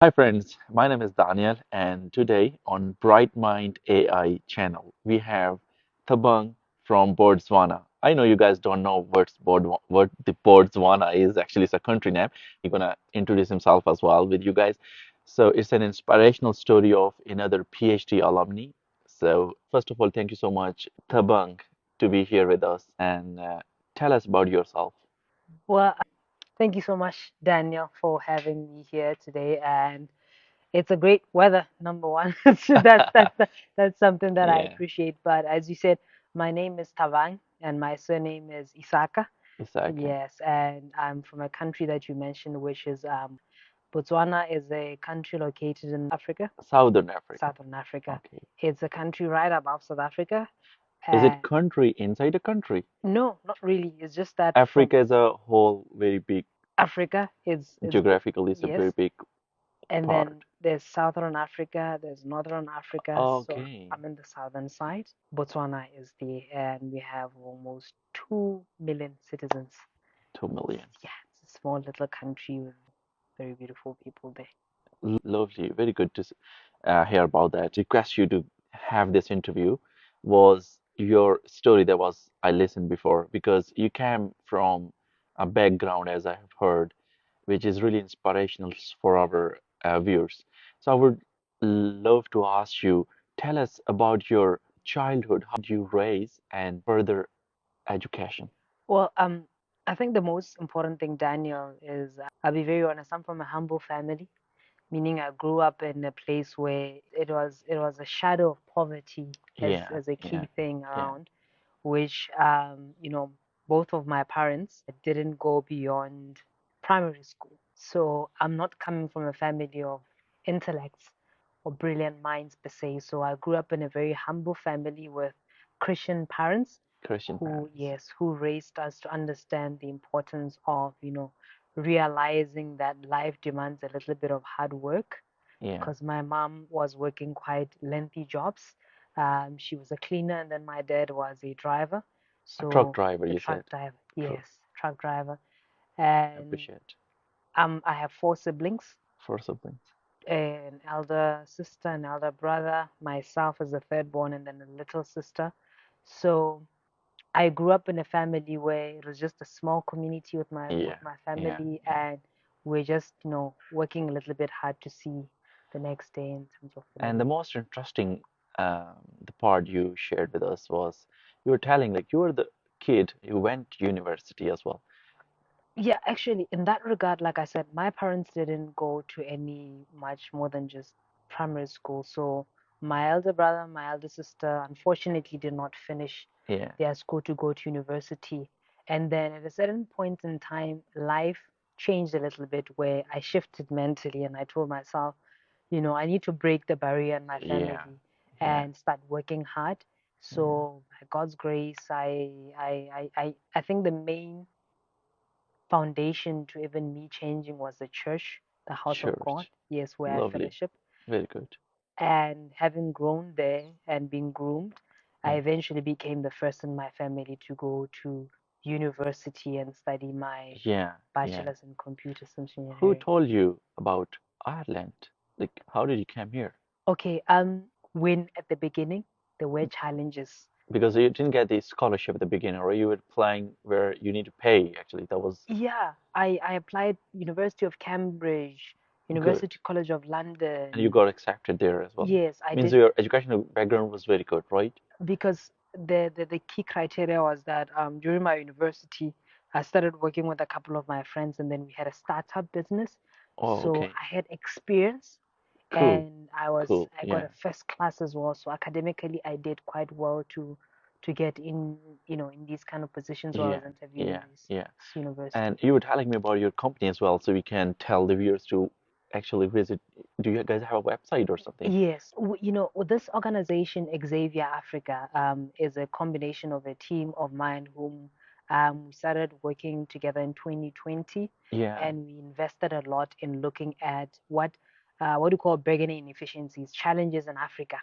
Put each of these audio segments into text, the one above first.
Hi friends, my name is Daniel and today on Bright Mind AI channel we have Thabang from Botswana. I know you guys don't know what the Botswana is. Actually, it's a country name. He's gonna introduce himself as well with you guys. So it's an inspirational story of another PhD alumni. So first of all, thank you so much, Thabang, to be here with us and tell us about yourself. Well, thank you so much, Daniel, for having me here today. And it's a great weather, number one. So that's something that I Yeah, appreciate. But as you said, my name is Tavang and my surname is Isaka. Isaka. Yes, and I'm from a country that you mentioned, which is Botswana is a country located in Africa, Southern Africa. Southern Africa. Okay. It's a country right above South Africa. Is it And country inside a country? no, not really. It's just that from Africa as a whole, very big, Africa is geographically, it's a very yes. big And then part. there's Southern Africa, there's Northern Africa. So Okay, I'm in the southern side. Botswana is there, and we have almost 2 million citizens. 2 million. Yeah, it's a small little country with very beautiful people there. Lovely, very good to hear about that. Request you to have this interview was your story that was I listened before because you came from a background, as I have heard, which is really inspirational for our viewers. So I would love to ask you, tell us about your childhood. How did you raise and further education? Well, I think the most important thing, Daniel, is I'll be very honest. I'm from a humble family, meaning I grew up in a place where it was a shadow of poverty Yeah, as a yeah, key thing yeah. around, which both of my parents didn't go beyond primary school. So I'm not coming from a family of intellects or brilliant minds per se. So I grew up in a very humble family with Christian parents Christian who, parents. yes, who raised us to understand the importance of, realizing that life demands a little bit of hard work Yeah, because my mom was working quite lengthy jobs. She was a cleaner, and then my dad was a driver. a truck So driver, a you truck said. driver, True. yes, truck driver. I And appreciate. I have four siblings, For siblings. an elder sister, an elder brother, myself as the third born, and then a little sister. So I grew up in a family where it was just a small community with Yeah, my yeah, family, yeah. and we're just working a little bit hard to see the next day in terms of And the living. most interesting the part you shared with us was you were telling like you were the kid who went to university as well. Yeah, actually, in that regard, like I said, my parents didn't go to any much more than just primary school. So my elder brother, my elder sister, unfortunately, did not finish Yeah, their school to go to university. And then at a certain point in time, life changed a little bit where I shifted mentally and I told myself, I need to break the barrier in my yeah, family yeah, and start working hard. yeah. So by God's grace, I think the main foundation to even me changing was the church, the house of God, Church. yes, where I Lovely. fellowship. Very good. And having grown there and being groomed, I Yeah, eventually became the first in my family to go to university and study my yeah, yeah. bachelor's in computer science Who engineering. told you about Ireland? Like, how did you come here? Okay, when at the beginning there were challenges. Because you didn't get the scholarship at the beginning, or you were applying where you need to pay, actually. That was Yeah, I applied University of Cambridge, good. University College of And you London. got accepted there as well. Yes, I Means did your educational background was very good, right? because the key criteria was that during my university, I started working with a couple of my friends, and then we had a startup business. Oh, So okay. I had experience, Cool. and Cool. I got Yeah. a first class as well. So academically, I did quite well to get in, in these kind of positions where I Yeah. was interviewing Yeah. these Yeah. And universities. you were telling me about your company as well, so we can tell the viewers to actually visit. Do you guys have a website or something? Yes, this organization, Xavier Africa, is a combination of a team of mine whom we started working together in 2020, Yeah. and we invested a lot in looking at what do you call bargaining inefficiencies, challenges in Africa,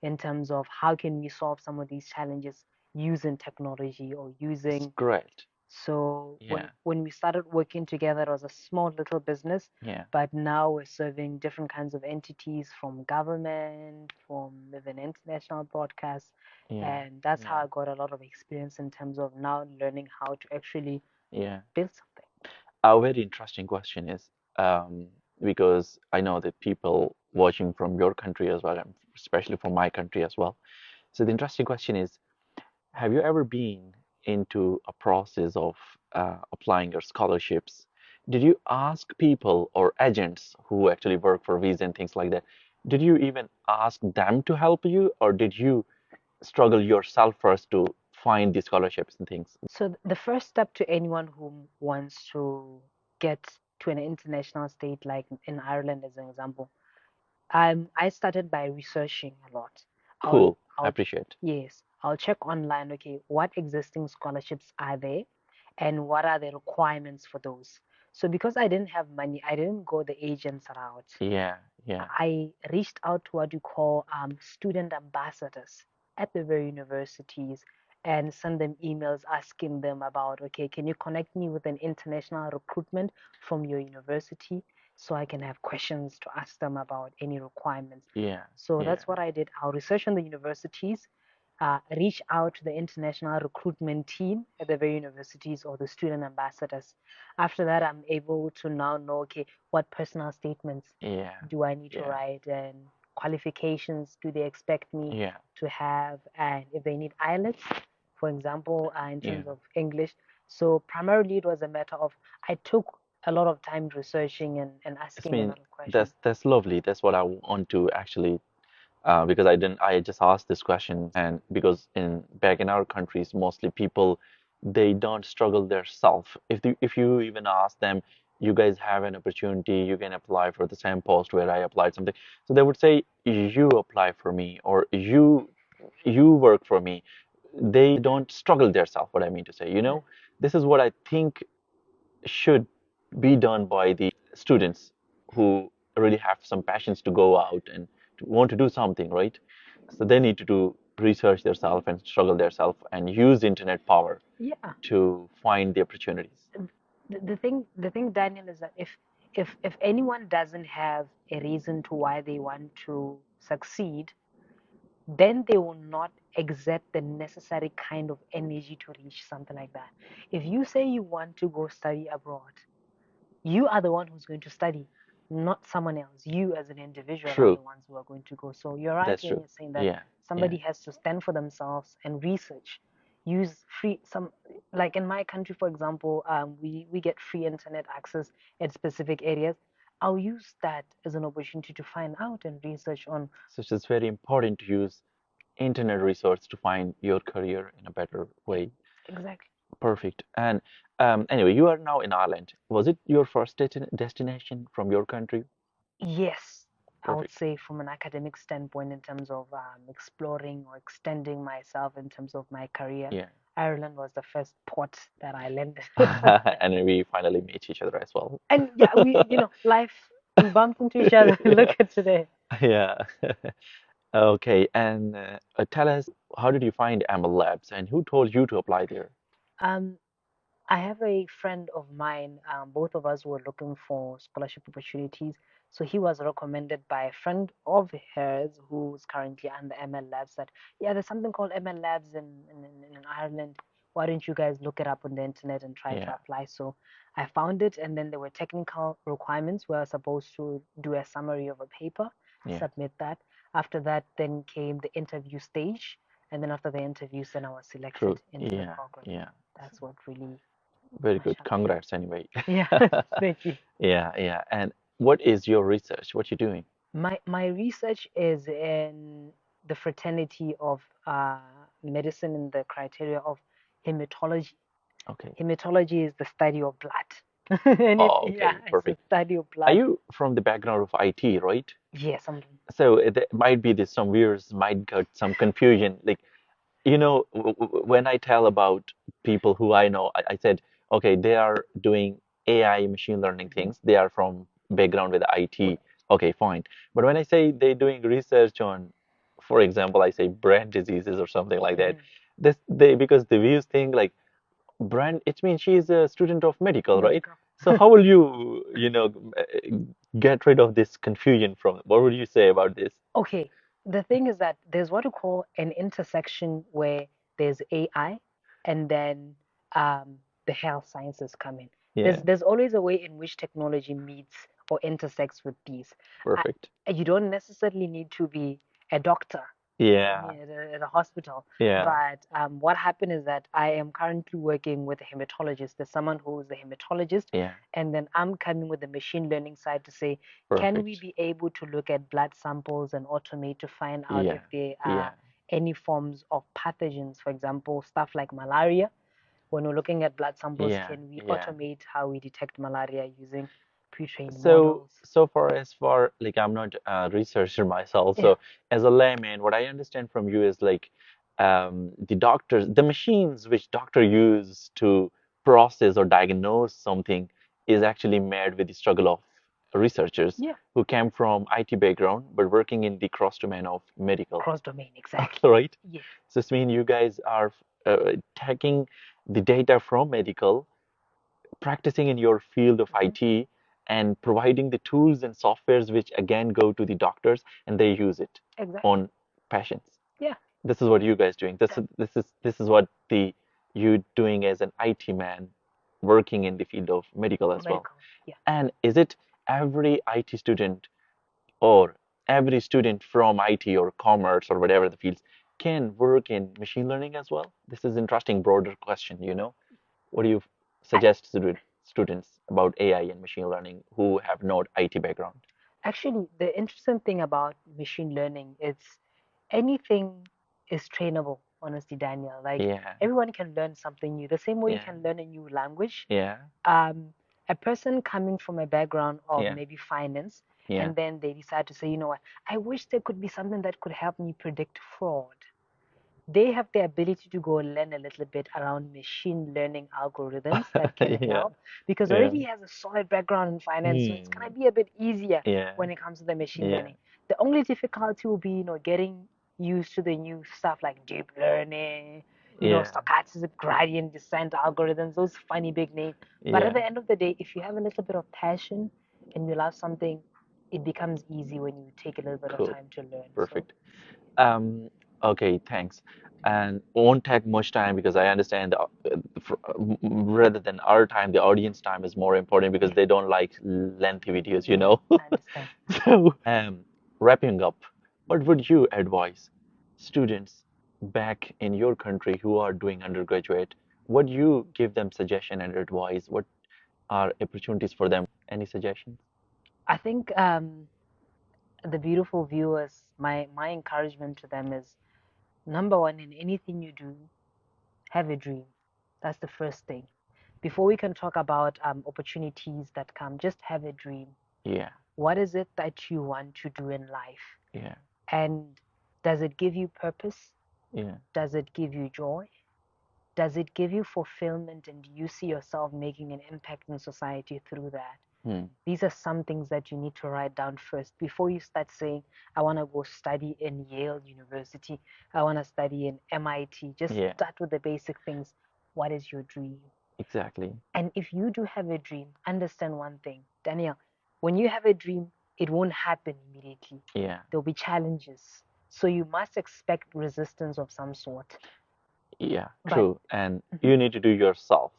in terms of how can we solve some of these challenges using technology or It's using great. So Yeah, when we started working together, it was a small little business, yeah, but now we're serving different kinds of entities from government, from even international broadcasts, yeah, and that's how yeah, I got a lot of experience in terms of now learning how to actually yeah. build something. A very interesting question is because I know that people watching from your country as well, and especially from my country as well. So the interesting question is, have you ever been into a process of applying your scholarships? Did you ask people or agents who actually work for Visa and things like that? Did you even ask them to help you, or did you struggle yourself first to find the scholarships and things? So the first step to anyone who wants to get to an international state, like in Ireland as an example, I started by researching a lot. I'll, Cool. I I'll, appreciate. yes, I'll check online, okay, what existing scholarships are there and what are the requirements for those. So because I didn't have money, I didn't go the agents route. Yeah, yeah, I reached out to what you call student ambassadors at the very universities and send them emails asking them about, okay, can you connect me with an international recruitment from your university so I can have questions to ask them about any requirements. yeah, So yeah. that's what I did. I'll research on the universities, reach out to the international recruitment team at the very universities or the student ambassadors. After that, I'm able to now know, okay, what personal statements Yeah, do I need to yeah, write and qualifications do they expect me yeah, to have, and if they need IELTS, for example, in yeah. terms of English. So primarily it was a matter of I took a lot of time researching and It's asking a mean lot of questions. that's lovely. That's what I want to actually because I didn't I just asked this question and because in back in our countries mostly people they don't struggle their self. If you even ask them, you guys have an opportunity, you can apply for the same post where I applied something. So they would say you apply for me or you work for me. They don't struggle their self, what I mean to say, you Mm. know? This is what I think should be done by the students who really have some passions to go out and to want to do something, right? So they need to do research themselves and struggle themselves and use internet power Yeah. to find the opportunities. The thing, Daniel, is that if anyone doesn't have a reason to why they want to succeed, then they will not exert the necessary kind of energy to reach something like that. If you say you want to go study abroad, you are the one who's going to study, not someone else. You, as an individual, are True, the ones who are going to go. So you're right that's when true. you're saying that Yeah, yeah, somebody has to stand for themselves and research. Use free some like in my country, for example, we get free internet access at specific areas. I'll use that as an opportunity to find out and research on so it's very important to use internet resource to find your career in a better way. exactly. Perfect. And anyway, you are now in Ireland. Was it your first destination from your country? Yes, I would Perfect. say from an academic standpoint, in terms of exploring or extending myself in terms of my career, Yeah. Ireland was the first port that I landed. And we finally meet each other as well. And yeah, life, we bumped into each other. Look at today. Yeah. Okay. And tell us, how did you find ML Labs and who told you to apply there? Um, I have a friend of mine. Both of us were looking for scholarship opportunities. So he was recommended by a friend of hers who's currently under ML Labs that, yeah, there's something called ML Labs in Ireland. Why don't you guys look it up on the internet and try to Yeah. apply? So I found it, and then there were technical requirements where I was supposed to do a summary of a paper, Yeah. submit that. After that, then came the interview stage. And then after the interviews, then I was selected True. into the Yeah. program. Yeah. That's what really. Very good. Mashallah. Congrats anyway. Yeah, thank you. Yeah. Yeah. And what is your research? What you doing? My research is in the fraternity of medicine in the criteria of hematology. Okay. Hematology is the study of blood. And Oh, yeah, okay. it's the Perfect. study of Are blood. you from the background of IT, right? Yes, So there might be this some viewers might get some confusion. Like, you know, when I tell about people who I know, I said, okay, they are doing AI machine learning mhm, things. They are from background with IT. Okay, fine. But when I say they're doing research on, for example, I say brain diseases or something like that, mhm. this they because the views think like Brand, it means she's a student of medical, right? Medical. So how will you, get rid of this confusion from, what would you say about this? Okay, the thing is that there's what we call an intersection where there's AI and then the health sciences come in. Yeah, There's always a way in which technology meets or intersects with these. Uh, perfect. you don't necessarily need to be a doctor Yeah, at a hospital, yeah, but what happened is that I am currently working with a hematologist. There's someone who is a hematologist, yeah, and then I'm coming with the machine learning side to say, can we perfect. be able to look at blood samples and automate to find out if Yeah, there are yeah, any forms of pathogens, for example, stuff like malaria? When we're looking at blood samples, yeah, can we yeah. automate how we detect malaria using pre-trained So, models? so far as far like I'm not a researcher myself, Yeah, so as a layman, what I understand from you is like the doctors, the machines which doctor use to process or diagnose something is actually made with the struggle of researchers yeah, who came from IT background but working in the cross domain of medical, cross-domain, exactly. right? Yeah, So this means you guys are taking the data from medical, practicing in your field of hmm, IT, and providing the tools and softwares which again go to the doctors and they use it exactly. on patients. Yeah, This is what you guys doing. This that is this is what the you doing as an IT man working in the field of medical as well. medical. Yeah. And is it every IT student or every student from IT or commerce or whatever the fields can work in machine learning as well? This is interesting, broader question. What do you suggest to students about AI and machine learning who have not IT background? Actually, the interesting thing about machine learning is anything is trainable, honestly, Daniel. Like Yeah, everyone can learn something new, the same way you yeah, can learn a new language. yeah, Um, a person coming from a background of yeah, maybe finance, yeah, and then they decide to say, you know what, I wish there could be something that could help me predict fraud. They have the ability to go learn a little bit around machine learning algorithms that can yeah, help because yeah. already he has a solid background in finance, so it's Hmm. gonna be a bit easier Yeah, when it comes to the machine yeah, learning. The only difficulty will be, getting used to the new stuff like deep learning, yeah, stochastic gradient descent algorithms, those funny big names. But at yeah. the end of the day, if you have a little bit of passion and you love something, it becomes easy when you take a little bit of Cool. time to learn. So Perfect. Um, okay, thanks. And won't take much time because I understand rather than our time, the audience time is more important because yeah, they don't like lengthy videos, you yeah, know? I understand. So, wrapping up, what would you advise students back in your country who are doing undergraduate? What you give them suggestion and advice? What are opportunities for them? Any suggestions? I think the beautiful viewers, my encouragement to them is number one, in anything you do, have a dream. That's the first thing. Before we can talk about opportunities that come, just have a dream. Yeah, What is it that you want to do in life? yeah, And does it give you purpose? yeah. Does it give you joy? Does it give you fulfillment and do you see yourself making an impact in society through that? Hmm. These are some things that you need to write down first before you start saying, I want to go study in Yale University. I want to study in MIT. Just Yeah, start with the basic things. What is your dream? exactly. And if you do have a dream, understand one thing, Daniel, when you have a dream, it won't happen immediately. Yeah. There'll be challenges. So you must expect resistance of some sort. Yeah, But true. And mhm, you need to do yourself.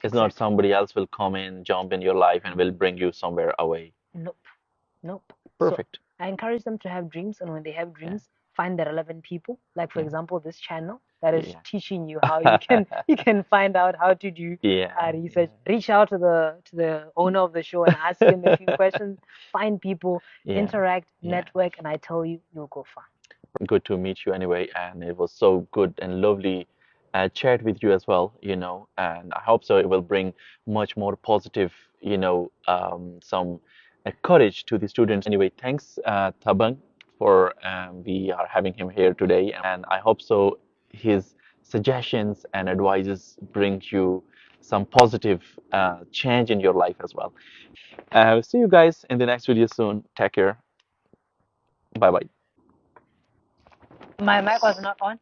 It's not exactly. somebody else will come in, jump in your life, and will bring you somewhere away. Nope. Nope. So Perfect. I encourage them to have dreams, and when they have Yeah, dreams, find the relevant people. Like for yeah, example, this channel that is yeah. teaching you how you can find out how to do Yeah, research. yeah, Reach out to the owner of the show and ask him a few questions. Find people, yeah, interact, yeah. network, and I tell you, you'll go far. Good to meet you anyway, and it was so good and lovely chat with you as well, and I hope so it will bring much more positive, some courage to the students. Anyway, thanks, Thabang, for we are having him here today, and I hope so his suggestions and advices bring you some positive change in your life as well. See you guys in the next video soon. Take care. Bye bye. My mic was not on.